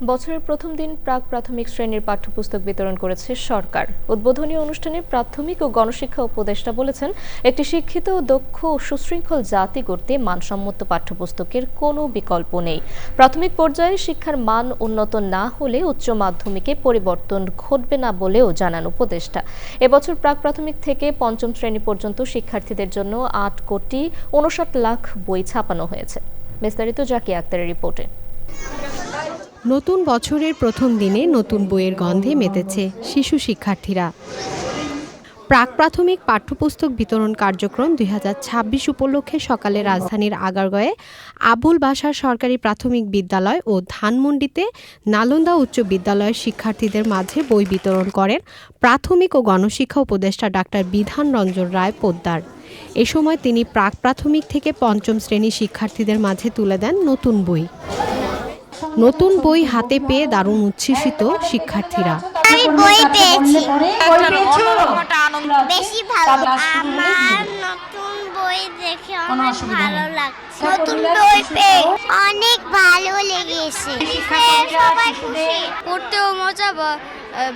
বছরের প্রথম দিন প্রাক-প্রাথমিক শ্রেণীর পাঠ্যপুস্তক বিতরণ করেছে সরকার। উদ্বোধনী অনুষ্ঠানে প্রাথমিক ও গণশিক্ষা উপদেষ্টা বলেছেন, একটি শিক্ষিত, দক্ষ ও সুশৃঙ্খল জাতি গড়তে মানসম্মত পাঠ্যপুস্তকের কোনো বিকল্প নেই। প্রাথমিক পর্যায়ে শিক্ষার মান উন্নত না হলে উচ্চ মাধ্যমিকে পরিবর্তন ঘটবে না বলেও জানান উপদেষ্টা। এবছর প্রাক-প্রাথমিক থেকে পঞ্চম শ্রেণী পর্যন্ত শিক্ষার্থীদের জন্য 8,59,00,000 বই ছাপানো হয়েছে। বিস্তারিত জাকিয়া আক্তারের রিপোর্টে। নতুন বছরের প্রথম দিনে নতুন বইয়ের গন্ধে মেতেছে শিশু শিক্ষার্থীরা। প্রাক-প্রাথমিক পাঠ্যপুস্তক বিতরণ কার্যক্রম 2026 উপলক্ষে সকালে রাজধানীর আগারগাঁওয়ে আবুল বাশার সরকারি প্রাথমিক বিদ্যালয় ও ধানমন্ডিতে নালন্দা উচ্চ বিদ্যালয়ের শিক্ষার্থীদের মাঝে বই বিতরণ করেন প্রাথমিক ও গণশিক্ষা উপদেষ্টা ডাক্তার বিধান রঞ্জন রায় পোদ্দার। এ সময় তিনি প্রাক-প্রাথমিক থেকে পঞ্চম শ্রেণীর শিক্ষার্থীদের মাঝে তুলে দেন নতুন বই। নতুন বই হাতে পেয়ে দারুণ উচ্ছ্বসিত শিক্ষার্থীরা। আমি বই পেয়েছি, বেশি ভালো। আমার নতুন বই দেখে অনেক ভালো লাগছে। নতুন বই পেয়ে অনেক ভালো লেগেছে। সবাই খুশি, পড়তেও মজা, বা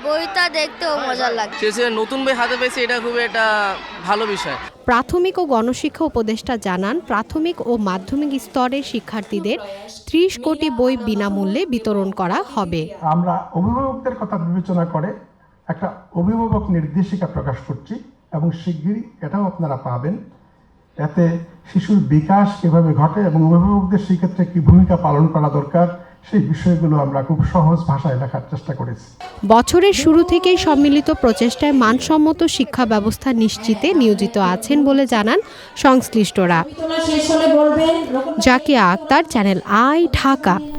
বইটা দেখতেও মজা লাগছে। নতুন বই হাতে পেয়েছে, এটা খুব একটা ভালো বিষয়। প্রাথমিক ও গণশিক্ষা উপদেষ্টা জানান, প্রাথমিক ও মাধ্যমিক স্তরের শিক্ষার্থীদের 30 কোটি বই বিনামূল্যে বিতরণ করা হবে। আমরা অভিভাবকদের কথা বিবেচনা করে একটা অভিভাবক নির্দেশিকা প্রকাশ করছি এবং শিগগিরই এটাও আপনারা পাবেন। এতে শিশুর বিকাশ কিভাবে ঘটে এবং অভিভাবকদের সেক্ষেত্রে কি ভূমিকা পালন করা দরকার, সেই বিষয়গুলো আমরা খুব সহজ ভাষায় লেখার চেষ্টা করেছি। বছরের শুরু থেকেই সম্মিলিত প্রচেষ্টায় মানসম্মত শিক্ষা ব্যবস্থা নিশ্চিতে নিয়োজিত আছেন বলে জানান সংশ্লিষ্টরা। Zakia Akter, Channel I, Dhaka.